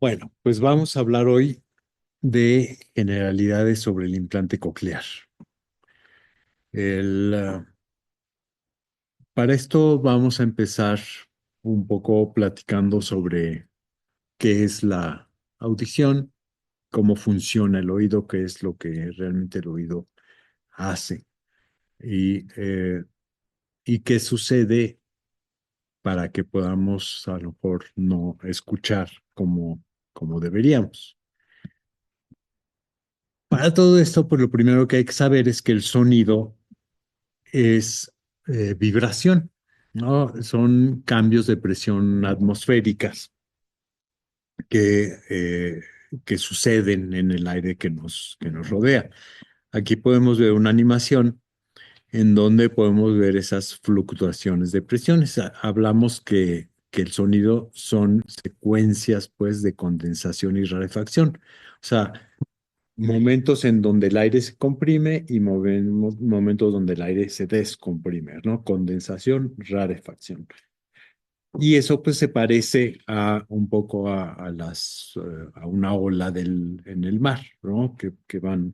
Bueno, pues vamos a hablar hoy de generalidades sobre el implante coclear. El, ah, para esto vamos a empezar un poco platicando sobre qué es la audición, cómo funciona el oído, qué es lo que realmente el oído hace y qué sucede para que podamos a lo mejor no escuchar como deberíamos. Para todo esto, pues lo primero que hay que saber es que el sonido es vibración, ¿no? Son cambios de presión atmosféricas que, eh, que suceden en el aire que nos rodea. Aquí podemos ver una animación en donde podemos ver esas fluctuaciones de presiones. Hablamos que el sonido son secuencias, pues, de condensación y rarefacción. O sea, momentos en donde el aire se comprime y momentos donde el aire se descomprime, ¿no? Condensación, rarefacción. Y eso pues se parece a un poco a una ola en el mar, ¿no? Que van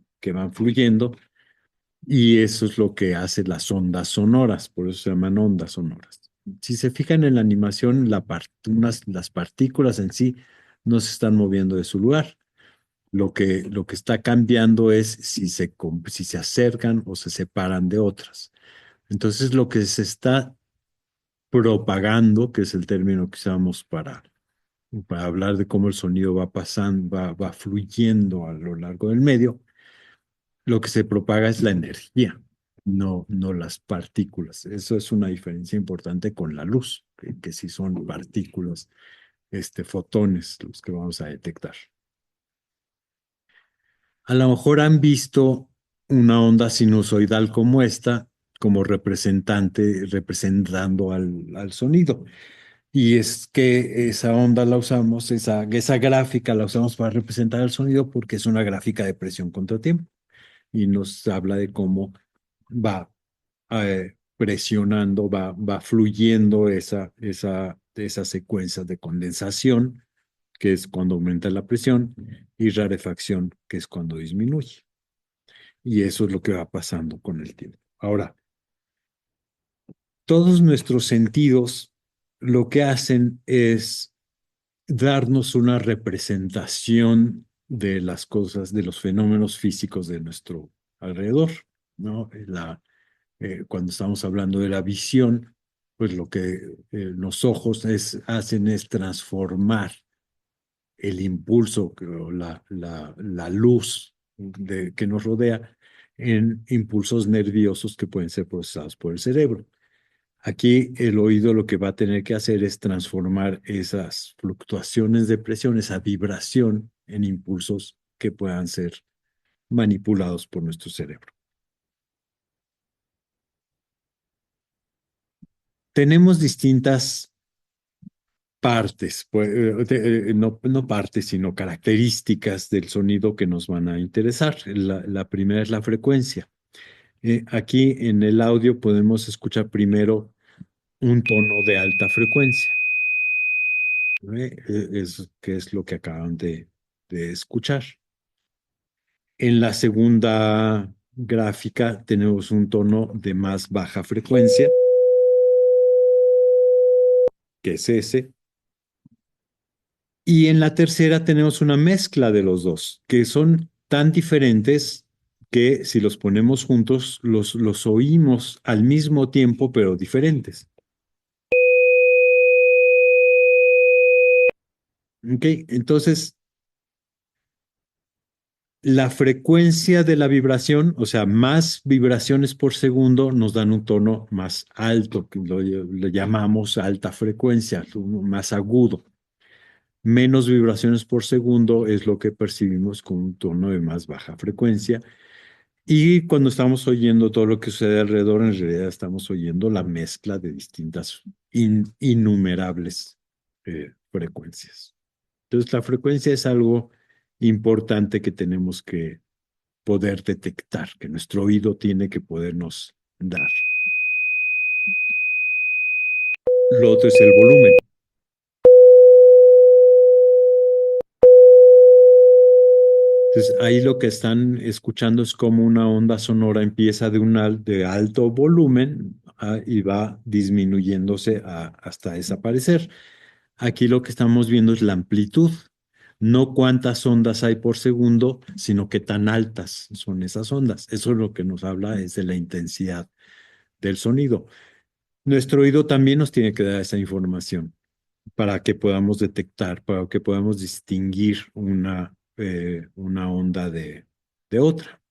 fluyendo y eso es lo que hace las ondas sonoras, por eso se llaman ondas sonoras. Si se fijan en la animación, las partículas en sí no se están moviendo de su lugar. Lo que está cambiando es si se acercan o se separan de otras. Entonces, lo que se está propagando, que es el término que usamos para hablar de cómo el sonido va pasando, va fluyendo a lo largo del medio, lo que se propaga es la energía, no las partículas. Eso es una diferencia importante con la luz, que sí son partículas, fotones, los que vamos a detectar. A lo mejor han visto una onda sinusoidal como esta, como representando al sonido. Y es que esa onda la usamos, esa gráfica la usamos para representar el sonido porque es una gráfica de presión contra tiempo y nos habla de cómo va presionando, va fluyendo esa secuencia de condensación, que es cuando aumenta la presión, y rarefacción, que es cuando disminuye. Y eso es lo que va pasando con el tiempo. Ahora, todos nuestros sentidos lo que hacen es darnos una representación de las cosas, de los fenómenos físicos de nuestro alrededor, ¿no? Cuando estamos hablando de la visión, pues lo que los ojos hacen es transformar el impulso, o la luz que nos rodea en impulsos nerviosos que pueden ser procesados por el cerebro. Aquí el oído lo que va a tener que hacer es transformar esas fluctuaciones de presión, esa vibración en impulsos que puedan ser manipulados por nuestro cerebro. Tenemos distintas partes, pues, no partes, sino características del sonido que nos van a interesar. La primera es la frecuencia. Aquí en el audio podemos escuchar primero un tono de alta frecuencia, que es lo que acaban de escuchar. En la segunda gráfica tenemos un tono de más baja frecuencia, que es ese. Y en la tercera tenemos una mezcla de los dos, que son tan diferentes que si los ponemos juntos, los oímos al mismo tiempo, pero diferentes. ¿Ok? Entonces, la frecuencia de la vibración, o sea, más vibraciones por segundo, nos dan un tono más alto, que lo llamamos alta frecuencia, más agudo. Menos vibraciones por segundo es lo que percibimos con un tono de más baja frecuencia. Y cuando estamos oyendo todo lo que sucede alrededor, en realidad estamos oyendo la mezcla de distintas innumerables frecuencias. Entonces, la frecuencia es algo importante que tenemos que poder detectar, que nuestro oído tiene que podernos dar. Lo otro es el volumen. Entonces, ahí lo que están escuchando es como una onda sonora empieza de alto volumen y va disminuyéndose hasta desaparecer. Aquí lo que estamos viendo es la amplitud, no cuántas ondas hay por segundo, sino qué tan altas son esas ondas. Eso es lo que nos habla es de la intensidad del sonido. Nuestro oído también nos tiene que dar esa información para que podamos detectar, para que podamos distinguir una onda de otra.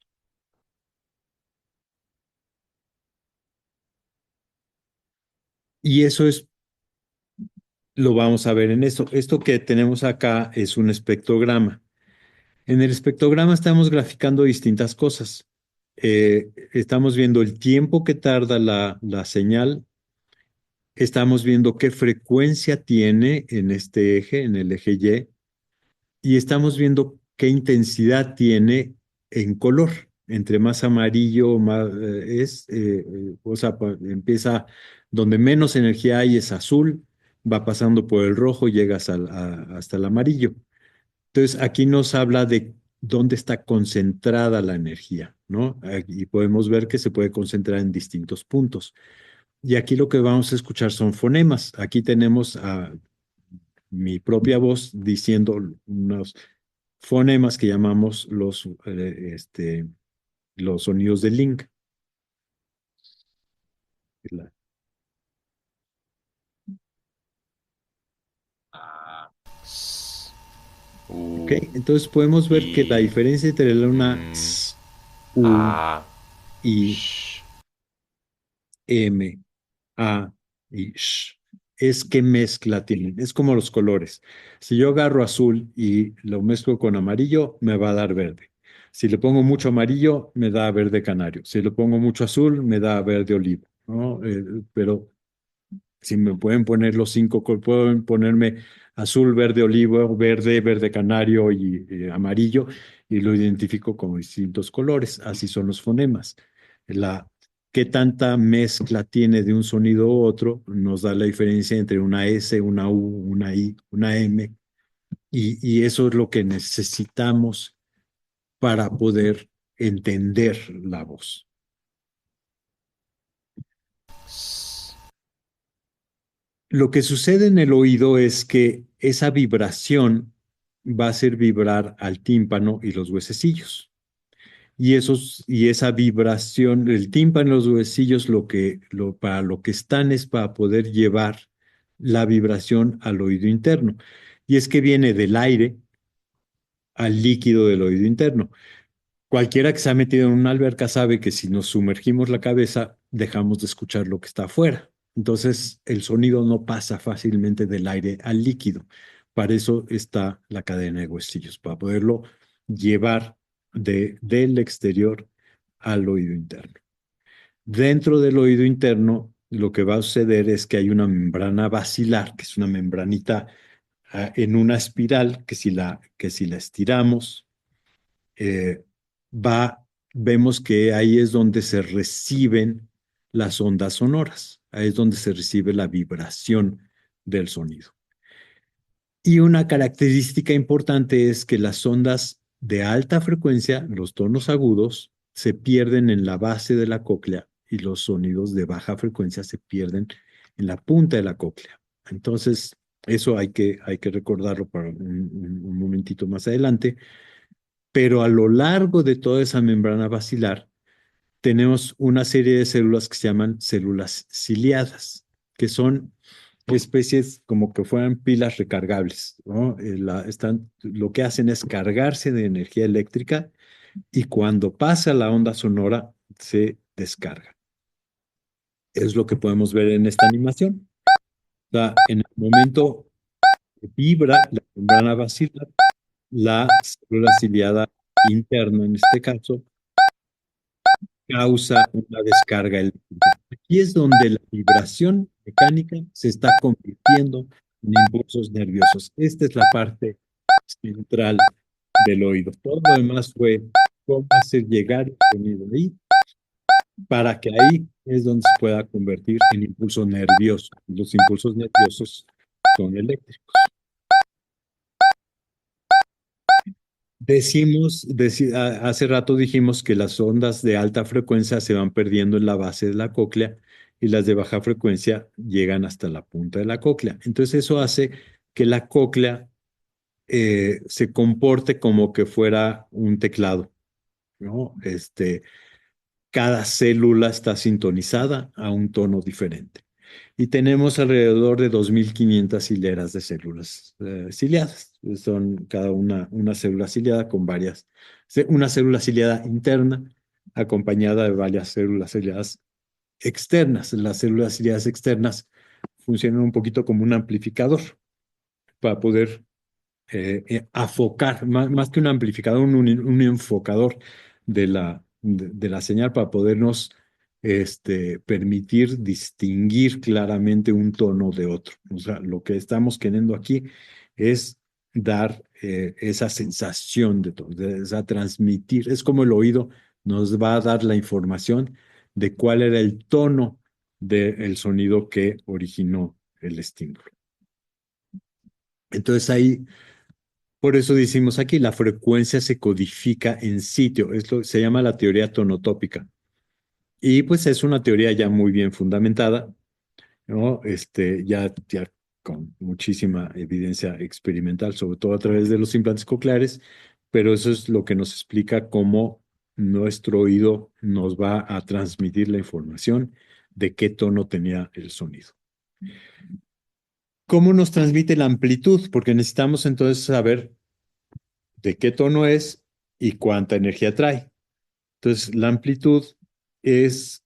Y eso es, lo vamos a ver en esto. Esto que tenemos acá es un espectrograma. En el espectrograma estamos graficando distintas cosas. Estamos viendo el tiempo que tarda la señal, estamos viendo qué frecuencia tiene en este eje, en el eje y estamos viendo qué intensidad tiene en color. Entre más amarillo más, o sea, empieza donde menos energía hay es azul, va pasando por el rojo, llegas hasta el amarillo. Entonces, aquí nos habla de dónde está concentrada la energía, ¿no? Y podemos ver que se puede concentrar en distintos puntos. Y aquí lo que vamos a escuchar son fonemas. Aquí tenemos a mi propia voz diciendo unos fonemas que llamamos los sonidos de link. S, ¿Ok? U, Entonces podemos ver que la I, diferencia entre una M, S, U, A, I, Sh. M, A y Sh es qué mezcla tienen. Es como los colores. Si yo agarro azul y lo mezclo con amarillo, me va a dar verde. Si le pongo mucho amarillo, me da verde canario. Si le pongo mucho azul, me da verde olivo, ¿no? Pero si me pueden poner los cinco, pueden ponerme azul, verde, olivo, verde, verde canario y amarillo, y lo identifico como distintos colores. Así son los fonemas. La, qué tanta mezcla tiene de un sonido u otro nos da la diferencia entre una S, una U, una I, una M, y eso es lo que necesitamos para poder entender la voz. Lo que sucede en el oído es que esa vibración va a hacer vibrar al tímpano y los huesecillos. Y esa vibración, el tímpano y los huesecillos, para lo que están es para poder llevar la vibración al oído interno. Y es que viene del aire al líquido del oído interno. Cualquiera que se ha metido en una alberca sabe que si nos sumergimos la cabeza, dejamos de escuchar lo que está afuera. Entonces, el sonido no pasa fácilmente del aire al líquido. Para eso está la cadena de huesillos, para poderlo llevar del exterior al oído interno. Dentro del oído interno, lo que va a suceder es que hay una membrana basilar, que es una membranita en una espiral, que si la estiramos, eh, va, vemos que ahí es donde se reciben las ondas sonoras, ahí es donde se recibe la vibración del sonido. Y una característica importante es que las ondas de alta frecuencia, los tonos agudos, se pierden en la base de la cóclea y los sonidos de baja frecuencia se pierden en la punta de la cóclea. Entonces, eso hay que recordarlo para un momentito más adelante, pero a lo largo de toda esa membrana basilar tenemos una serie de células que se llaman células ciliadas, que son especies como que fueran pilas recargables, ¿no? Lo que hacen es cargarse de energía eléctrica y cuando pasa la onda sonora se descarga. Es lo que podemos ver en esta animación. O sea, en el momento que vibra la membrana basilar, la célula ciliada interna, en este caso, causa una descarga eléctrica. Aquí es donde la vibración mecánica se está convirtiendo en impulsos nerviosos. Esta es la parte central del oído. Todo lo demás fue cómo hacer llegar el sonido ahí para que ahí es donde se pueda convertir en impulso nervioso. Los impulsos nerviosos son eléctricos. Hace rato dijimos que las ondas de alta frecuencia se van perdiendo en la base de la cóclea y las de baja frecuencia llegan hasta la punta de la cóclea. Entonces eso hace que la cóclea se comporte como que fuera un teclado, ¿no? Cada célula está sintonizada a un tono diferente. Y tenemos alrededor de 2.500 hileras de células ciliadas. Son cada una célula ciliada con varias, una célula ciliada interna acompañada de varias células ciliadas externas. Las células ciliadas externas funcionan un poquito como un amplificador para poder afocar, más que un amplificador, un enfocador de la señal para podernos permitir distinguir claramente un tono de otro. O sea, lo que estamos queriendo aquí es dar esa sensación de tono, esa transmitir, es como el oído nos va a dar la información de cuál era el tono del sonido que originó el estímulo. Entonces ahí por eso decimos aquí, la frecuencia se codifica en sitio. Esto se llama la teoría tonotópica. Y pues es una teoría ya muy bien fundamentada, ¿no? Ya con muchísima evidencia experimental, sobre todo a través de los implantes cocleares, pero eso es lo que nos explica cómo nuestro oído nos va a transmitir la información de qué tono tenía el sonido. ¿Cómo nos transmite la amplitud? Porque necesitamos entonces saber de qué tono y cuánta energía trae. Entonces, la amplitud es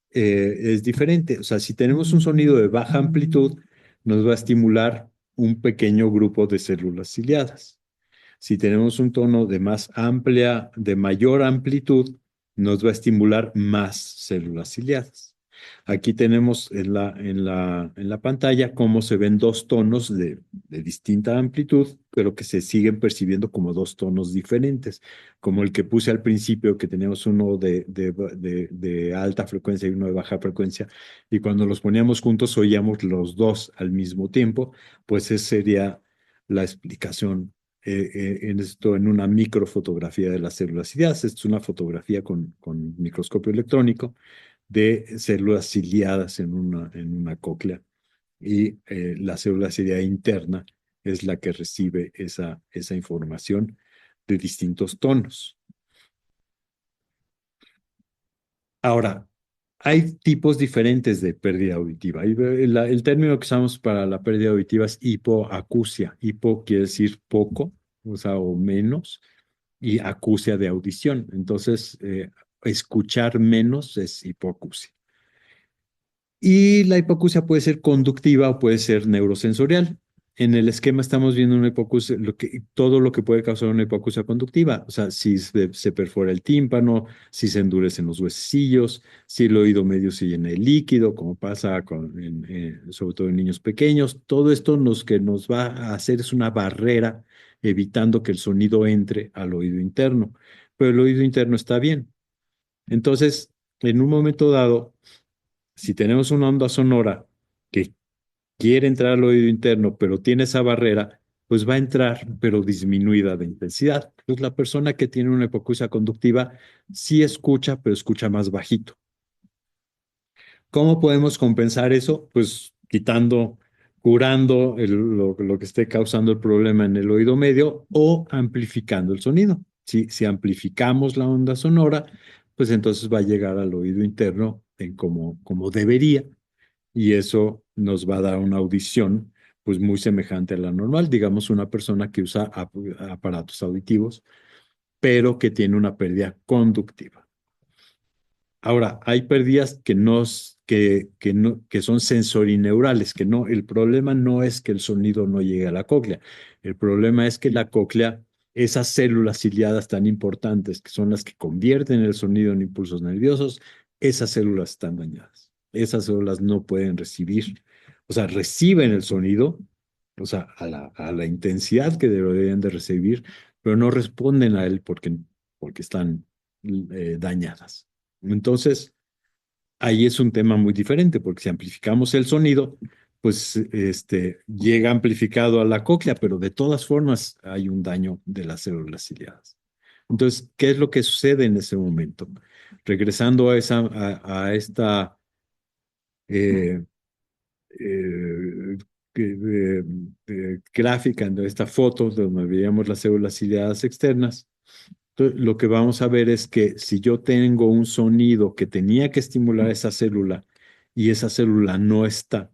diferente. O sea, si tenemos un sonido de baja amplitud, nos va a estimular un pequeño grupo de células ciliadas. Si tenemos un tono de mayor amplitud, nos va a estimular más células ciliadas. Aquí tenemos en la pantalla cómo se ven dos tonos de distinta amplitud, pero que se siguen percibiendo como dos tonos diferentes, como el que puse al principio, que teníamos uno de alta frecuencia y uno de baja frecuencia, y cuando los poníamos juntos oíamos los dos al mismo tiempo, pues esa sería la explicación en una microfotografía de las células ciliadas. Esto es una fotografía con microscopio electrónico de células ciliadas en una cóclea y la célula ciliada interna es la que recibe esa información de distintos tonos. Ahora, hay tipos diferentes de pérdida auditiva. El término que usamos para la pérdida auditiva es hipoacusia. Hipo quiere decir poco, o sea, o menos, y acusia de audición. Entonces, escuchar menos es hipoacusia. Y la hipoacusia puede ser conductiva o puede ser neurosensorial. En el esquema estamos viendo una hipoacusia, todo lo que puede causar una hipoacusia conductiva. O sea, si se perfora el tímpano, si se endurecen los huesecillos, si el oído medio se llena de líquido, como pasa sobre todo en niños pequeños. Todo esto que nos va a hacer es una barrera evitando que el sonido entre al oído interno. Pero el oído interno está bien. Entonces, en un momento dado, si tenemos una onda sonora que quiere entrar al oído interno, pero tiene esa barrera, pues va a entrar, pero disminuida de intensidad. Pues la persona que tiene una hipoacusia conductiva sí escucha, pero escucha más bajito. ¿Cómo podemos compensar eso? Pues curando lo que esté causando el problema en el oído medio o amplificando el sonido. Si amplificamos la onda sonora, pues entonces va a llegar al oído interno como debería y eso nos va a dar una audición pues muy semejante a la normal, digamos una persona que usa aparatos auditivos, pero que tiene una pérdida conductiva. Ahora, hay pérdidas que son sensorineurales, que no, el problema no es que el sonido no llegue a la cóclea, el problema es que la cóclea, esas células ciliadas tan importantes, que son las que convierten el sonido en impulsos nerviosos, esas células están dañadas. Esas células no pueden recibir, o sea, reciben el sonido, o sea, a la intensidad que deberían de recibir, pero no responden a él porque están dañadas. Entonces, ahí es un tema muy diferente, porque si amplificamos el sonido, pues llega amplificado a la cóclea, pero de todas formas hay un daño de las células ciliadas. Entonces, ¿qué es lo que sucede en ese momento? Regresando a esta eh, eh, eh, gráfica, en esta foto donde veíamos las células ciliadas externas, entonces, lo que vamos a ver es que si yo tengo un sonido que tenía que estimular esa célula y esa célula no está,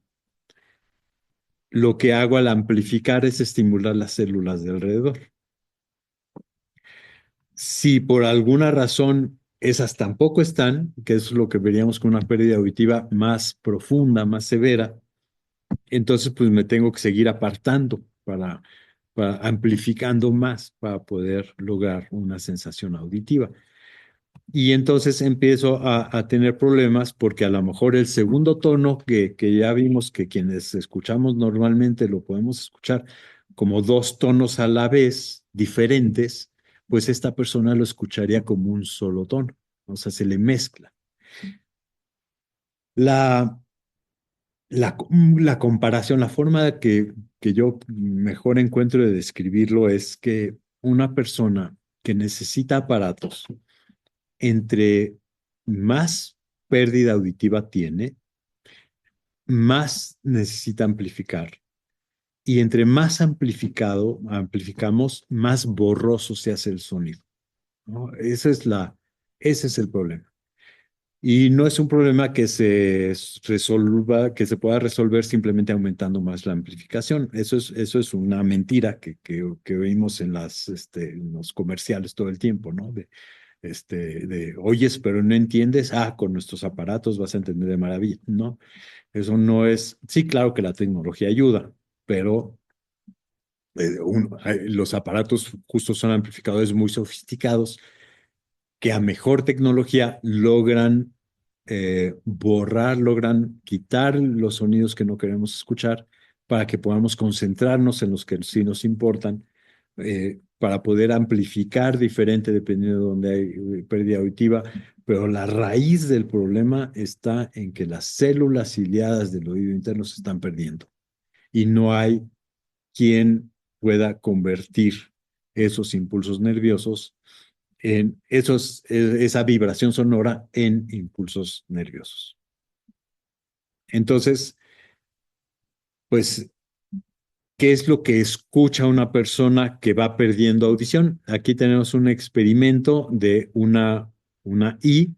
lo que hago al amplificar es estimular las células de alrededor. Si por alguna razón esas tampoco están, que es lo que veríamos con una pérdida auditiva más profunda, más severa, entonces pues me tengo que seguir apartando para amplificando más para poder lograr una sensación auditiva. Y entonces empiezo a tener problemas porque a lo mejor el segundo tono que ya vimos que quienes escuchamos normalmente lo podemos escuchar como dos tonos a la vez diferentes, pues esta persona lo escucharía como un solo tono, o sea, se le mezcla. La, la comparación, la forma que yo mejor encuentro de describirlo es que una persona que necesita aparatos, entre más pérdida auditiva tiene, más necesita amplificar. Y entre más amplificamos, más borroso se hace el sonido, ¿no? Ese es el problema. Y no es un problema que se resuelva, que se pueda resolver simplemente aumentando más la amplificación. Eso es una mentira que oímos en en los comerciales todo el tiempo, ¿no? Oyes, pero no entiendes, con nuestros aparatos vas a entender de maravilla. No, eso no es, sí, claro que la tecnología ayuda, pero los aparatos justo son amplificadores muy sofisticados que a mejor tecnología logran borrar, logran quitar los sonidos que no queremos escuchar para que podamos concentrarnos en los que sí nos importan, para poder amplificar diferente dependiendo de donde hay pérdida auditiva. Pero la raíz del problema está en que las células ciliadas del oído interno se están perdiendo y no hay quien pueda convertir esos impulsos nerviosos esa vibración sonora en impulsos nerviosos. Entonces, pues, ¿qué es lo que escucha una persona que va perdiendo audición? Aquí tenemos un experimento de una I,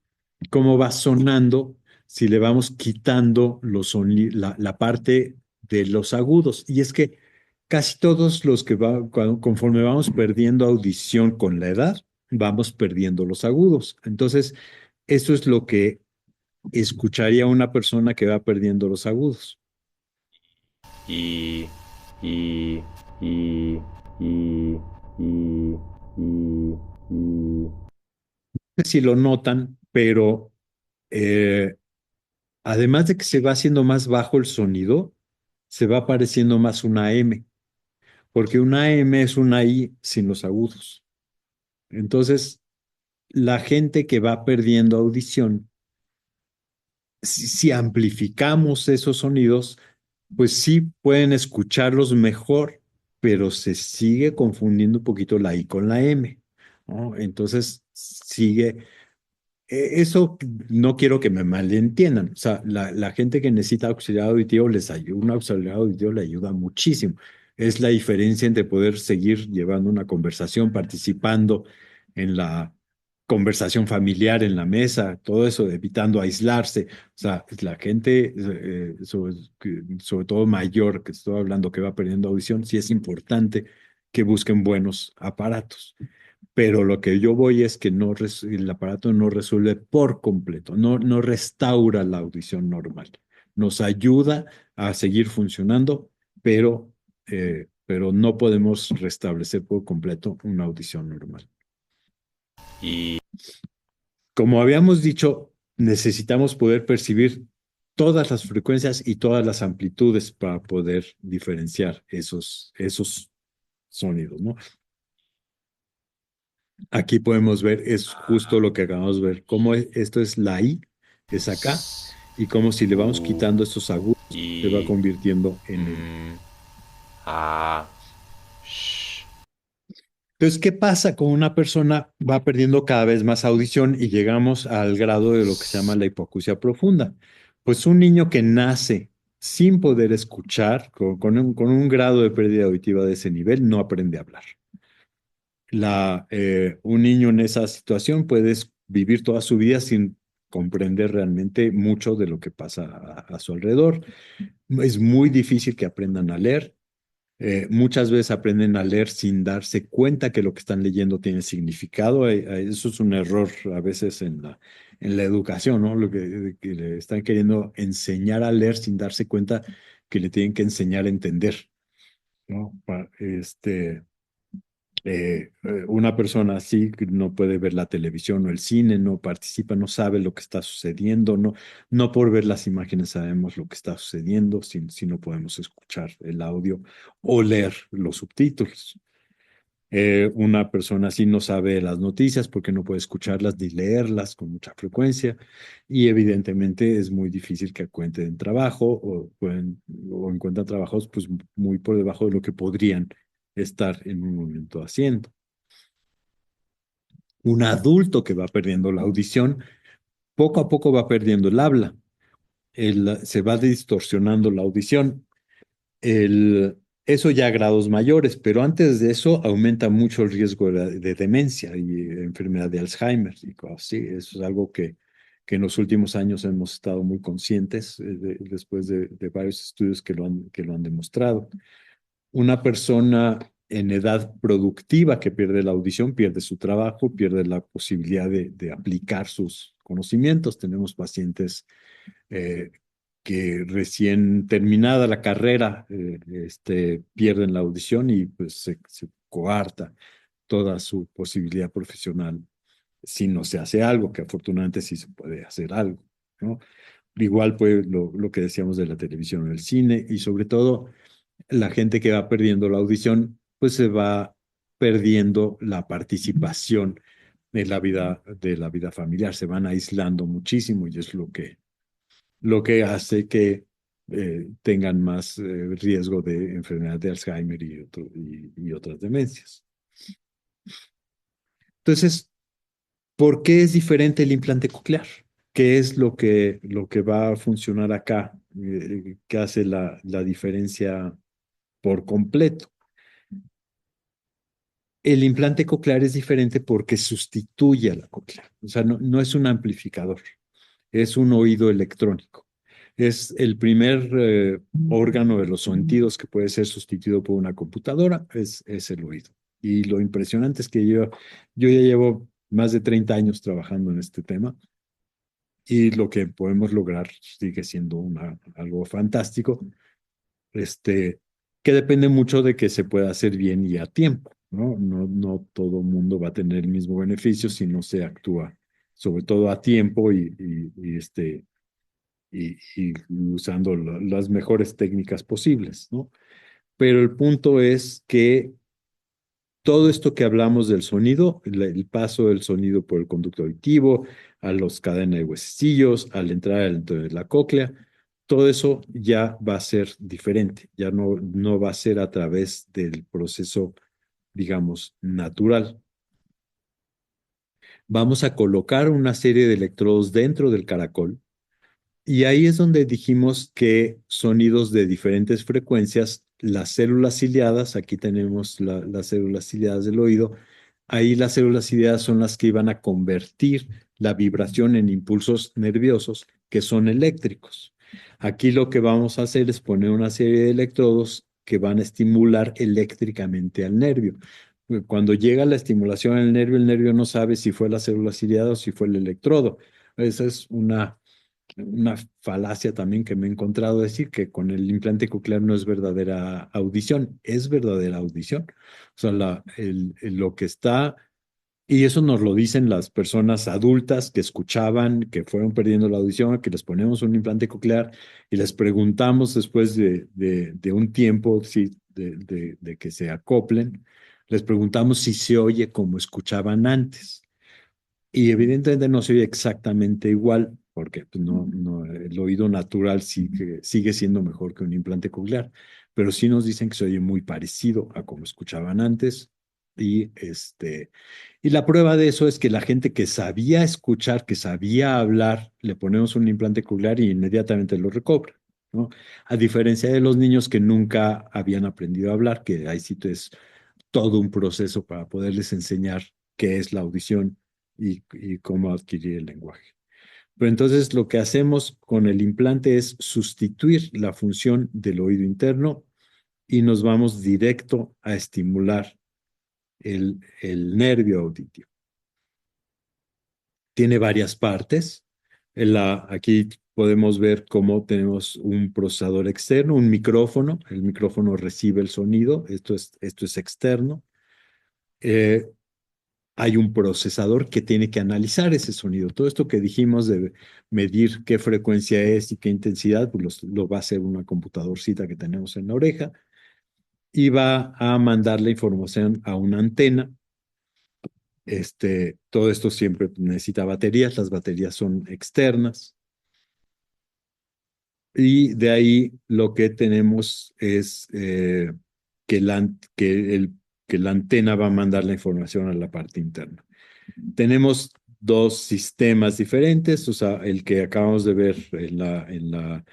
cómo va sonando si le vamos quitando la parte de los agudos. Y es que casi todos los que conforme vamos perdiendo audición con la edad, vamos perdiendo los agudos. Entonces, eso es lo que escucharía una persona que va perdiendo los agudos. y, y, y, y, y, y, y. No sé si lo notan, pero eh, además de que se va haciendo más bajo el sonido, se va pareciendo más una M, porque una M es una I sin los agudos. Entonces, la gente que va perdiendo audición, si amplificamos esos sonidos, pues sí pueden escucharlos mejor, pero se sigue confundiendo un poquito la I con la M, ¿no? Entonces, eso no quiero que me malentiendan. O sea, la gente que necesita auxiliar auditivo les ayuda, un auxiliar auditivo le ayuda muchísimo. Es la diferencia entre poder seguir llevando una conversación, participando en la conversación familiar en la mesa, todo eso, evitando aislarse. O sea, la gente, sobre todo mayor, que estoy hablando, que va perdiendo audición, sí es importante que busquen buenos aparatos. Pero lo que yo voy es que el aparato no resuelve por completo, no restaura la audición normal. Nos ayuda a seguir funcionando, pero no podemos restablecer por completo una audición normal. Y Como habíamos dicho, necesitamos poder percibir todas las frecuencias y todas las amplitudes para poder diferenciar esos sonidos, ¿no? Aquí podemos ver, es justo lo que acabamos de ver, cómo esto es la I, es acá, y cómo si le vamos u, quitando estos agudos, se va y, convirtiendo en M. a, sh. Entonces, ¿qué pasa con una persona? Va perdiendo cada vez más audición y llegamos al grado de lo que se llama la hipoacusia profunda. Pues un niño que nace sin poder escuchar, con un grado de pérdida auditiva de ese nivel, no aprende a hablar. Un niño en esa situación puede vivir toda su vida sin comprender realmente mucho de lo que pasa a su alrededor. Es muy difícil que aprendan a leer. Muchas veces aprenden a leer sin darse cuenta que lo que están leyendo tiene significado. Eso es un error a veces en la educación, ¿no? Que le están queriendo enseñar a leer sin darse cuenta que le tienen que enseñar a entender, ¿no? Una persona así que no puede ver la televisión o el cine, no participa, no sabe lo que está sucediendo, no por ver las imágenes sabemos lo que está sucediendo, si no podemos escuchar el audio o leer los subtítulos. Una persona así no sabe las noticias porque no puede escucharlas ni leerlas con mucha frecuencia y evidentemente es muy difícil que encuentren trabajo o encuentran trabajos pues muy por debajo de lo que podrían estar en un momento haciendo. Un adulto que va perdiendo la audición, poco a poco va perdiendo el habla, se va distorsionando la audición. El, Eso ya a grados mayores, pero antes de eso aumenta mucho el riesgo de demencia y enfermedad de Alzheimer y cosas así. Eso es algo que en los últimos años hemos estado muy conscientes después de varios estudios que lo han demostrado. Una persona en edad productiva que pierde la audición, pierde su trabajo, pierde la posibilidad de aplicar sus conocimientos. Tenemos pacientes eh, que recién terminada la carrera pierden la audición y pues se coarta toda su posibilidad profesional si no se hace algo, que afortunadamente sí se puede hacer algo, ¿no? Igual pues lo que decíamos de la televisión o el cine y sobre todo la gente que va perdiendo la audición pues se va perdiendo la participación en de la vida familiar, se van aislando muchísimo y es lo que hace que tengan más riesgo de enfermedad de Alzheimer y otras demencias. Entonces, ¿por qué es diferente el implante coclear? ¿Qué es lo que va a funcionar acá? ¿Qué hace la diferencia por completo? El implante coclear es diferente porque sustituye a la cóclea. O sea, no es un amplificador, es un oído electrónico. Es el primer órgano de los sentidos que puede ser sustituido por una computadora, es el oído. Y lo impresionante es que yo ya llevo más de 30 años trabajando en este tema y lo que podemos lograr sigue siendo algo fantástico, este, que depende mucho de que se pueda hacer bien y a tiempo, ¿no? No todo mundo va a tener el mismo beneficio si no se actúa, sobre todo a tiempo y usando las mejores técnicas posibles, ¿no? Pero el punto es que todo esto que hablamos del sonido, el paso del sonido por el conducto auditivo, a los cadenas de huesecillos, al entrar dentro de la cóclea, todo eso ya va a ser diferente, ya no va a ser a través del proceso, digamos, natural. Vamos a colocar una serie de electrodos dentro del caracol y ahí es donde dijimos que sonidos de diferentes frecuencias, las células ciliadas, aquí tenemos las células ciliadas del oído, ahí las células ciliadas son las que iban a convertir la vibración en impulsos nerviosos que son eléctricos. Aquí lo que vamos a hacer es poner una serie de electrodos que van a estimular eléctricamente al nervio. Cuando llega la estimulación al nervio, el nervio no sabe si fue la célula ciliada o si fue el electrodo. Esa es una falacia también que me he encontrado decir que con el implante coclear no es verdadera audición, es verdadera audición. O sea, lo que está, y eso nos lo dicen las personas adultas que escuchaban, que fueron perdiendo la audición, que les ponemos un implante coclear y les preguntamos después de un tiempo, sí, de que se acoplen, les preguntamos si se oye como escuchaban antes. Y evidentemente no se oye exactamente igual, porque pues, el oído natural sigue siendo mejor que un implante coclear, pero sí nos dicen que se oye muy parecido a como escuchaban antes Y la prueba de eso es que la gente que sabía escuchar, que sabía hablar, le ponemos un implante coclear y inmediatamente lo recobra, ¿no? A diferencia de los niños que nunca habían aprendido a hablar, que ahí sí es todo un proceso para poderles enseñar qué es la audición y cómo adquirir el lenguaje. Pero entonces lo que hacemos con el implante es sustituir la función del oído interno y nos vamos directo a estimular el nervio auditivo. Tiene varias partes. Aquí podemos ver cómo tenemos un procesador externo, un micrófono. El micrófono recibe el sonido. Esto es externo. Eh, Hay un procesador que tiene que analizar ese sonido. Todo esto que dijimos de medir qué frecuencia es y qué intensidad, pues lo va a hacer una computadorcita que tenemos en la oreja y va a mandar la información a una antena. Todo esto siempre necesita baterías, las baterías son externas y de ahí lo que tenemos es que que la antena va a mandar la información a la parte interna. Tenemos dos sistemas diferentes, o sea, el que acabamos de ver la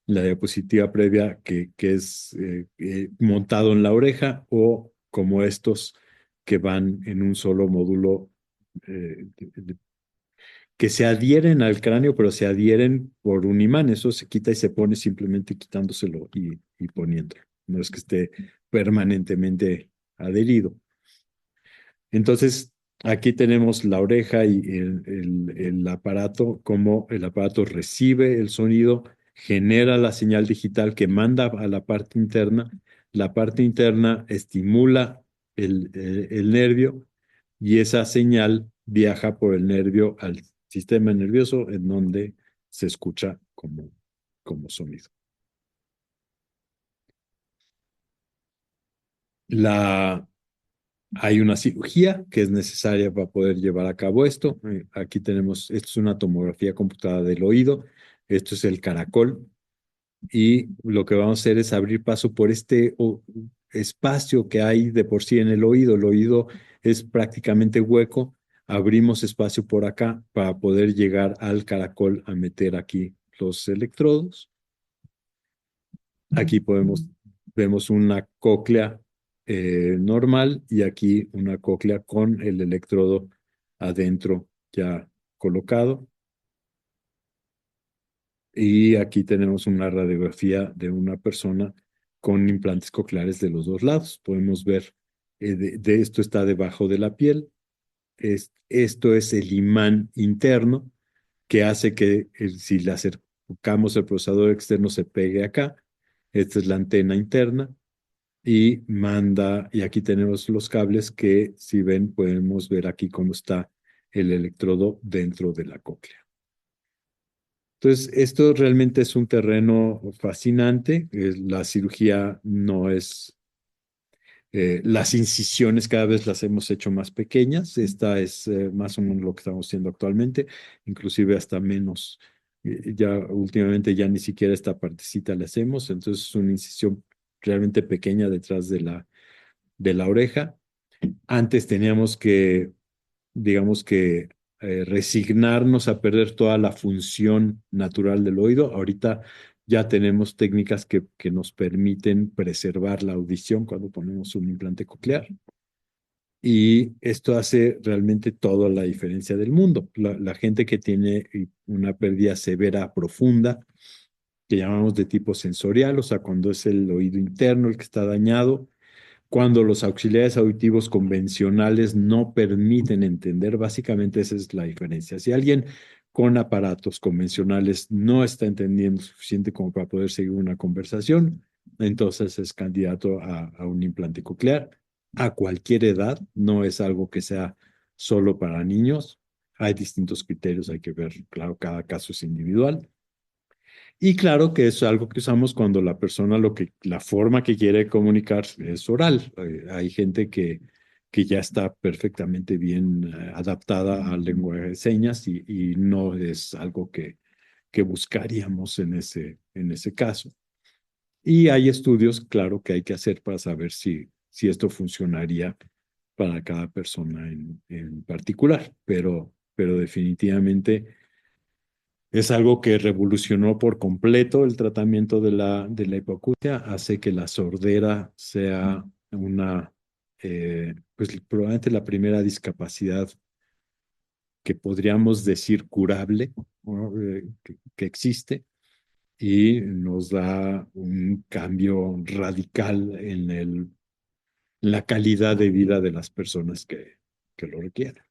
diapositiva previa, que es montado en la oreja, o como estos que van en un solo módulo, que se adhieren al cráneo, pero se adhieren por un imán. Eso se quita y se pone simplemente quitándoselo y poniéndolo. No es que esté permanentemente adherido. Entonces, aquí tenemos la oreja y el aparato, cómo el aparato recibe el sonido, genera la señal digital que manda a la parte interna. La parte interna estimula el nervio y esa señal viaja por el nervio al sistema nervioso en donde se escucha como sonido. La, Hay una cirugía que es necesaria para poder llevar a cabo esto. Aquí tenemos, esto es una tomografía computada del oído, esto es el caracol, y lo que vamos a hacer es abrir paso por espacio que hay de por sí en el oído. El oído es prácticamente hueco, abrimos espacio por acá para poder llegar al caracol a meter aquí los electrodos. Aquí vemos una cóclea normal y aquí una cóclea con el electrodo adentro ya colocado. Y aquí tenemos una radiografía de una persona con implantes cocleares de los dos lados. Podemos ver, de esto está debajo de la piel. Esto es el imán interno que hace que si le acercamos el procesador externo se pegue acá. Esta es la antena interna y y aquí tenemos los cables que si ven podemos ver aquí cómo está el electrodo dentro de la cóclea. Entonces, esto realmente es un terreno fascinante. La cirugía no es, las incisiones cada vez las hemos hecho más pequeñas. Esta es más o menos lo que estamos haciendo actualmente, inclusive hasta menos. Ya últimamente ya ni siquiera esta partecita la hacemos, entonces es una incisión realmente pequeña detrás de la oreja. Antes teníamos que, digamos que, resignarnos a perder toda la función natural del oído. Ahorita ya tenemos técnicas que nos permiten preservar la audición cuando ponemos un implante coclear. Y esto hace realmente toda la diferencia del mundo. La gente que tiene una pérdida severa profunda, que llamamos de tipo sensorial, o sea, cuando es el oído interno el que está dañado, cuando los auxiliares auditivos convencionales no permiten entender, básicamente esa es la diferencia. Si alguien con aparatos convencionales no está entendiendo suficiente como para poder seguir una conversación, entonces es candidato a un implante coclear a cualquier edad, no es algo que sea solo para niños. Hay distintos criterios, hay que ver, claro, cada caso es individual. Y claro que es algo que usamos cuando la persona la forma que quiere comunicar es oral. Hay gente que ya está perfectamente bien adaptada al lenguaje de señas y no es algo que buscaríamos en ese caso. Y hay estudios, claro, que hay que hacer para saber si esto funcionaría para cada persona en particular, pero definitivamente es algo que revolucionó por completo el tratamiento de la hipoacusia, hace que la sordera sea una, pues probablemente la primera discapacidad que podríamos decir curable, ¿no? Que existe y nos da un cambio radical en la calidad de vida de las personas que lo requieren.